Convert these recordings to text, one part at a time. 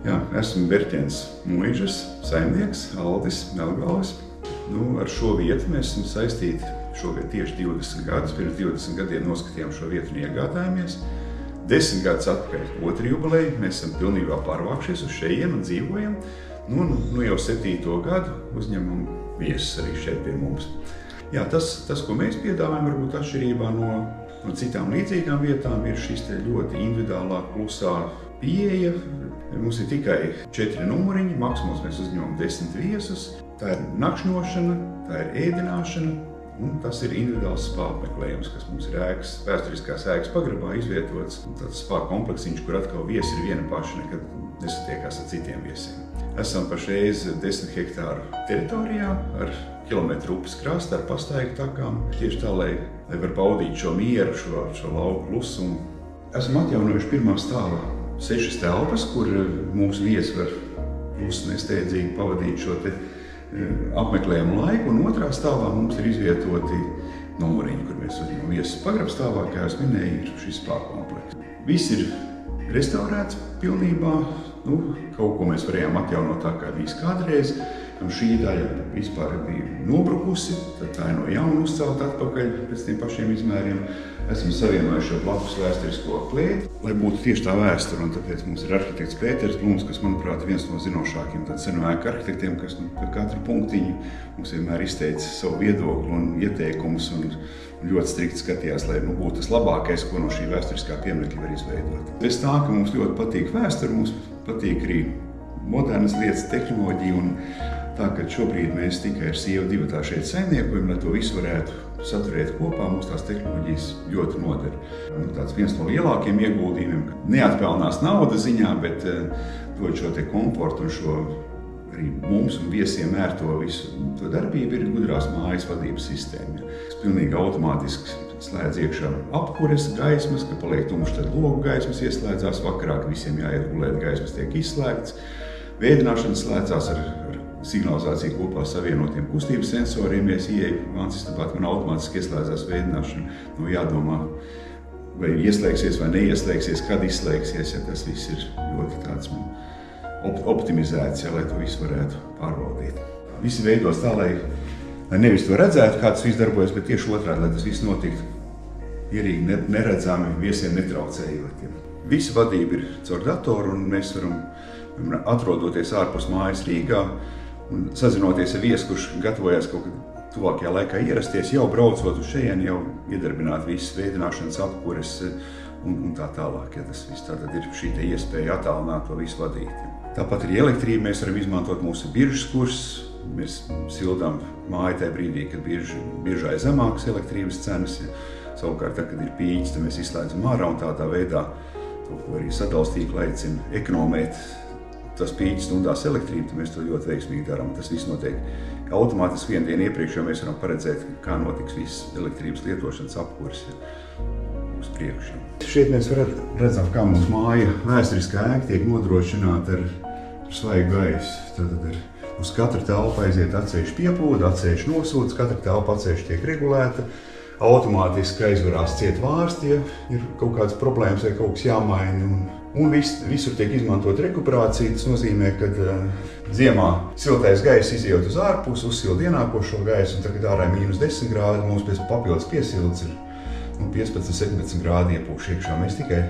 Jā, esmu Berķens Muižas saimnieks, Aldis Melgālis. Ar šo vietu mēs esam saistīti šogad tieši 20 gadus. Pirms 20 gadiem noskatījām šo vietu un iegādājāmies. 10 gadus atpakaļ otru jubileju. Mēs esam pilnībā pārvākšies uz šejienu un dzīvojam. Jau 7. gadu uzņemam viesus arī šeit pie mums. Jā, tas, ko mēs piedāvājam, varbūt atšķirībā no citām līdzīgām vietām, ir šis te ļoti individuālā, klusā pieeja. Mums ir tikai 4 numuriņi, maksimums mēs uzņemam 10 viesus. Tā ir nakšņošana, tā ir ēdināšana, un tas ir individuāls spā apmeklējums, kas mums ir vēsturiskās ēkas pagrabā izvietots. Tāds spā kompleksiņš, kur atkal viesi ir viena paša, nekad nesatiekās ar citiem viesiem. Esam pašreiz 10 hektāru teritorijā ar kilometru upes krasta, ar pastaigu takām. Tieši tā, lai var baudīt šo mieru, šo lauku klusumu. Esam atjaunojuši pirmā stāvā 6 telpas, kur mūsu viesi var klusi un steidzīgi pavadīt šo te apmeklējumu laiku, un otrā stāvā mums ir izvietoti numuriņi, kur mēs uzņemam viesus pagrabstāvā, kā es minēju, ir šis spā komplekss. Viss ir restaurēts pilnībā, kaut ko mēs varējām atjaunot tā, kā bijis kādreiz. Šī daļa vispār bija nobrukusi, tad tā ir no jauna uzcelta atpakaļ pēc tiem pašiem izmēriem. Esam savienojuši ar blakus vēsturisko klēti, lai būtu tieši tā vēsture, un tāpēc mums ir arhitekts Pēters Blums, kas, manuprāt, viens no zinošākiem senu ēku arhitektiem, kas par katru punktiņu mums vienmēr izteica savu viedokli un ieteikumus un ļoti strikti skatījās, lai būtu tas labākais, ko no šī vēsturiskā pieminekļa var izveidot. Bez tā, ka mums ļoti patīk vēsture, mums patīk arī modernas lietas, tehnoloģija, un tā, ka šobrīd mēs tikai ar sievu divatā šeit saimniekojam, lai to visu varētu saturēt kopā, mums tās tehnoloģijas ļoti noder. Tāds viens no lielākiem ieguldījumiem, ka neatpelnās naudas ziņā, bet dod šo te komfortu un šo arī mums un viesiem ērto visu to darbību, ir gudrās mājas vadības sistēma. Tas pilnīgi automātiski slēdz iekšā apkures gaismas, ka paliek tumšs, tad logu gaismas ieslēdzās, vakarā, ka visiem jāiet gulēt, gaismas tiek izslēgts. Vēdināšana slēdzās ar signalizāciju kopā savienotiem kustības sensoriem. Ja es ieeju mācīstabā, man automātiski ieslēdzās vēdināšana. Jādomā, vai ieslēgsies vai neieslēgsies, kad izslēgsies, ja tas viss ir ļoti tāds optimizēts, lai to visu varētu pārbaudīt. Visi veidos tā, lai nevis to redzētu, kā tas viss darbojas, bet tieši otrādi, lai tas viss notiktu ierīgi neredzami, viesiem netraucējot. Visa vadība ir caur datoru, un mēs varam, atrodoties ārpus mājas Rīgā un sazinoties ar viesi, kurš gatavojās kaut kad tuvākajā laikā ierasties, jau braucot uz šejienu, jau iedarbināt visas vēdināšanas apkures un tā tālāk. Tas viss tātad ir šī te iespēja attālināt to visu vadīt. Tāpat arī elektrību mēs varam izmantot mūsu biržas kursus. Mēs sildām māju tajā brīdī, kad biržā ir zemākas elektrības cenas. Savukārt, tad, kad ir pīķis, tad mēs izslēdzam ārā un tādā veidā to, ko arī sadalstīkli aicina ekonomēt tas pīķis stundās elektrību, tad mēs to ļoti veiksmīgi darām. Tas viss notiek automātiski vienu dienu iepriekš, jo mēs varam paredzēt, kā notiks viss elektrības lietošanas apkurs uz priekšu. Šeit mēs redzam, kā mūsu māja vēsturiskā ēka tiek nodrošināta ar svaigu gaisu. Tad uz katru telpu aiziet atsevišķi piepūda, atsevišķi nosūds, katra telpa atsevišķi tiek regulēta. Automātiski aizvarās ciet vārsti, ja ir kaut kādas problēmas vai kaut kas jāmaina. Un visur tiek izmantot rekuperācija. Tas nozīmē, ka ziemā siltais gaiss iziet uz ārpusi, uzsilda ienākošo gaisu, un tagad ārā ir -10 grādi, mums pēc papildus piesildes ir 15-17 grādi iepūš iekšā. Mēs tikai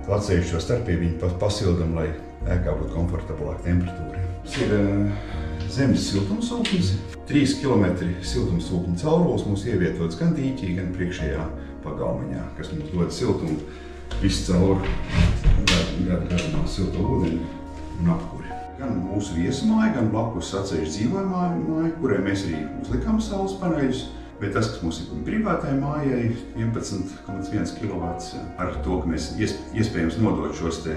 atsevišķo starpību pasildam, lai ēkā būtu komfortablāka temperatūra. Tas ir zemes siltumsūknis. 3 km siltumsūkņa caurules mums ievietots gan dīķī, gan priekšējā pagalmiņā, kas mums dod siltumu visu cauri garumā silto ūdeni un apkuri. Gan mūsu viesmāja, gan blakus atsevišķi dzīvojamā māja, kurai mēs arī uzlikām saules paneļus. Bet tas, kas mums ir privātai mājai, 11,1 kW, ar to, ka mēs iespējams nodot šos te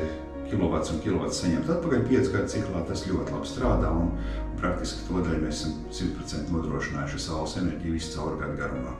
kilovats un kilovats saņemt atpakaļ 5 gadu ciklā, tas ļoti labi strādā, un praktiski to daļu mēs esam 100% nodrošinājuši saules enerģiju visu cauri gadu garumā.